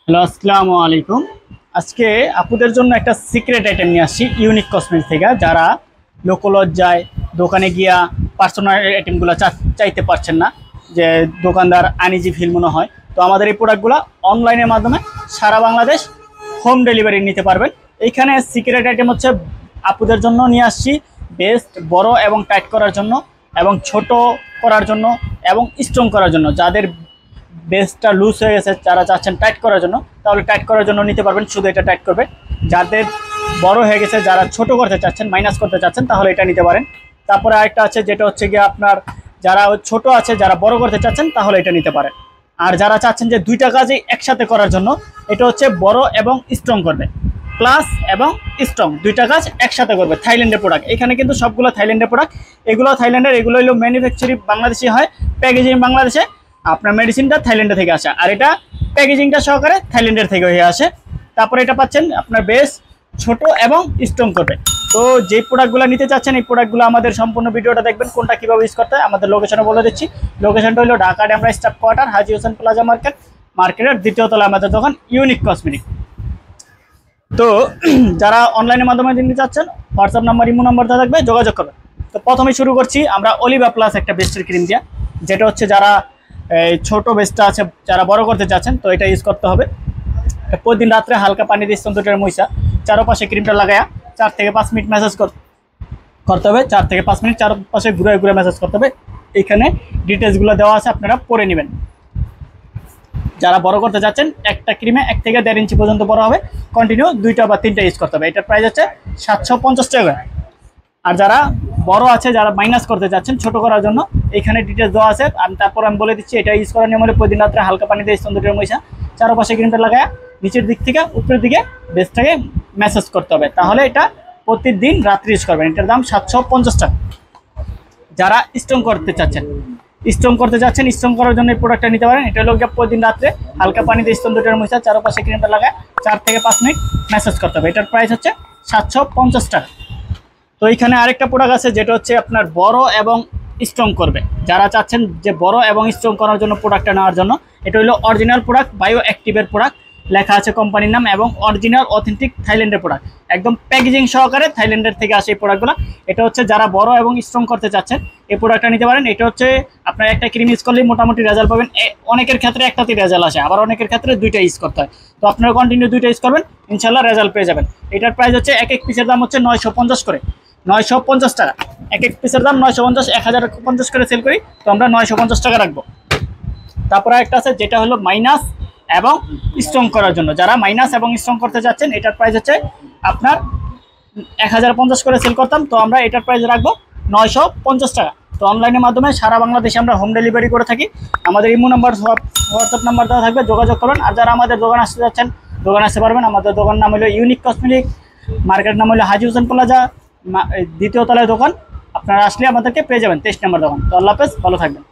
Hello, আসসালামু আলাইকুম। আজকে আপুদের জন্য একটা সিক্রেট আইটেম নিয়ে আসছি ইউনিক কসমেটিক্স থেকে। যারা লোকলজ্জায় দোকানে গিয়া পার্সোনাল আইটেমগুলো চাইতে পারছেন না, যে দোকানদার আনইজি ফিল মনে হয়, তো আমাদের এই প্রোডাক্টগুলো অনলাইনের মাধ্যমে সারা বাংলাদেশ হোম ডেলিভারি নিতে পারবেন। এইখানে সিক্রেট আইটেম হচ্ছে আপুদের জন্য নিয়ে আসছি বেস্ট বড় এবং টাইট করার জন্য, এবং ছোট করার জন্য, এবং স্ট্রং করার জন্য। যাদের বেসটা লুজ হয়ে গেছে, যারা চাচ্ছেন টাইট করার জন্য, তাহলে টাইট করার জন্য নিতে পারবেন, শুধু এটা টাইট করবে। যাদের বড় হয়ে গেছে, যারা ছোট করতে চাচ্ছেন, মাইনাস করতে চাচ্ছেন, তাহলে এটা নিতে পারেন। তারপরে আরেকটা আছে, যেটা হচ্ছে গিয়ে আপনার যারা ছোট আছে, যারা বড় করতে চাচ্ছেন, তাহলে এটা নিতে পারেন। আর যারা চাচ্ছেন যে দুইটা কাজই একসাথে করার জন্য, এটা হচ্ছে বড় এবং স্ট্রং করবে, প্লাস এবং স্ট্রং দুইটা কাজ একসাথে করবে। থাইল্যান্ডের প্রোডাক্ট, এখানে কিন্তু সবগুলো থাইল্যান্ডের প্রোডাক্ট। এগুলো থাইল্যান্ডের, এগুলো হলো ম্যানুফ্যাকচারিং বাংলাদেশি হয়, প্যাকেজিং বাংলাদেশে, আপনার মেডিসিনটা থাইল্যান্ডে থেকে আসে, আর এটা প্যাকেজিংটা সহকারে থাইল্যান্ডের থেকে হয়ে আসে। তারপরে এটা পাচ্ছেন আপনার বেশ ছোট এবং স্ট্রং করবে। তো যে প্রোডাক্টগুলো নিতে চাচ্ছেন, এই প্রোডাক্টগুলো আমাদের সম্পূর্ণ ভিডিওটা দেখবেন, কোনটা কীভাবে ইউজ করতে হয়। আমাদের লোকেশনে বলে দিচ্ছি। লোকেশনটা হলো ঢাকা ডেমরা স্টাফ কোয়ার্টার, হাজি হোসেন প্লাজা মার্কেটের দ্বিতীয় তলায় আমাদের দোকান ইউনিক কসমেটিক। তো যারা অনলাইনের মাধ্যমে নিতে চাচ্ছেন, হোয়াটসঅ্যাপ নাম্বার, ইমো নাম্বার দেওয়া থাকবে, যোগাযোগ করবেন। তো প্রথমেই শুরু করছি আমরা অলিভা প্লাস একটা বেস্টের ক্রিম দিয়া, যেটা হচ্ছে যারা এই ছোটো বেস্টটা আছে, যারা বড় করতে চাচ্ছেন, তো এটা ইউজ করতে হবে। প্রতিদিন রাত্রে হালকা পানি দিয়ে স্তনটা মইসা চারপাশে ক্রিমটা লাগায়া 4 থেকে 5 মিনিট ম্যাসাজ করতে হবে। 4 থেকে 5 মিনিট চারপাশে ঘুরে ঘুরে ম্যাসাজ করতে হবে। এখানে ডিটেলসগুলো দেওয়া আছে, আপনারা পড়ে নেবেন। যারা বড় করতে যাচ্ছেন, একটা ক্রিমে 1 থেকে 1.5 ইঞ্চি পর্যন্ত বড় হবে, কন্টিনিউ 2টা বা 3টা ইউজ করতে হবে। এটার প্রাইস হচ্ছে 750 টাকা। আর যারা বড় আছে, যারা মাইনাস করতে যাচ্ছেন ছোট করার জন্য, এখানে ডিটেলস দেওয়া আছে। তারপর আমি বলে দিচ্ছি, এটা ইউজ করার নিয়ম হলে প্রতিদিন রাত্রে হালকা পানিতে স্তনটা মইসা চারপাশে ক্রিমটা লাগায় নিচের দিক থেকে উপরের দিকে বেসটাকে ম্যাসাজ করতে হবে, তাহলে এটা প্রতিদিন রাত্রে ইউজ করবেন। এটার দাম 750 টাকা। যারা স্ট্রং করতে চাচ্ছেন, স্ট্রং করার জন্য এই প্রোডাক্টটা নিতে পারেন। এটা হলো প্রতিদিন রাত্রে হালকা পানিতে স্তনটার মইসা চারপাশে ক্রিমটা লাগায় 4 থেকে 5 মিনিট ম্যাসাজ করতে হবে। এটার প্রাইস হচ্ছে 750 টাকা। তো এইখানে আরেকটা প্রোডাক্ট আছে, যেটা হচ্ছে আপনার বড় এবং স্ট্রং করবে। যারা চাচ্ছেন যে বড় এবং স্ট্রং করার জন্য প্রোডাক্টটা নেওয়ার জন্য, এটা হলো অরিজিনাল প্রোডাক্ট, বায়ো অ্যাক্টিভের প্রোডাক্ট, লেখা আছে কোম্পানির নাম, এবং অরিজিনাল অথেন্টিক থাইল্যান্ডের প্রোডাক্ট, একদম প্যাকেজিং সহকারে থাইল্যান্ডের থেকে আসে এই প্রোডাক্টগুলো। এটা হচ্ছে যারা বড় এবং স্ট্রং করতে চাচ্ছেন, এই প্রোডাক্টটা নিতে পারেন। এটা হচ্ছে আপনার একটা ক্রিম ইউজ করলেই মোটামুটি রেজাল্ট পাবেন। অনেকের ক্ষেত্রে একটাতেই রেজাল্ট আসে, আবার অনেকের ক্ষেত্রে 2টা ইউজ করতে হয়। তো আপনারা কন্টিনিউ 2টা ইউজ করবেন, ইনশাল্লাহ রেজাল্ট পেয়ে যাবেন। এটার প্রাইস হচ্ছে এক পিসের দাম হচ্ছে 950 করে, 950 টাকা। এক পিসের দাম 950, 1050 করে সেল করি, তো আমরা 950 টাকা রাখবো। তারপরে একটা আছে, যেটা হলো মাইনাস এবং স্ট্রং করার জন্য। যারা মাইনাস এবং স্ট্রং করতে যাচ্ছেন, এটার প্রাইস হচ্ছে আপনার 1050 করে সেল করতাম, তো আমরা এটার প্রাইস রাখবো 950 টাকা। তো অনলাইনের মাধ্যমে সারা বাংলাদেশে আমরা হোম ডেলিভারি করে থাকি। আমাদের ইমো নাম্বার, হোয়াটসঅ্যাপ নাম্বার দেওয়া থাকবে, যোগাযোগ করবেন। আর যারা আমাদের দোকান আসতে যাচ্ছেন, দোকান আসতে পারবেন। আমাদের দোকান নাম হলো ইউনিক কসমেটিক, মার্কেট নাম হলো হাজি হোসেন প্লাজা, দ্বিতীয় তলায় দোকান। আপনারা আসলে আমাদেরকে পেয়ে যাবেন, 23 নম্বর দোকান। তো আল্লাহ হাফেজ, ভালো থাকবেন।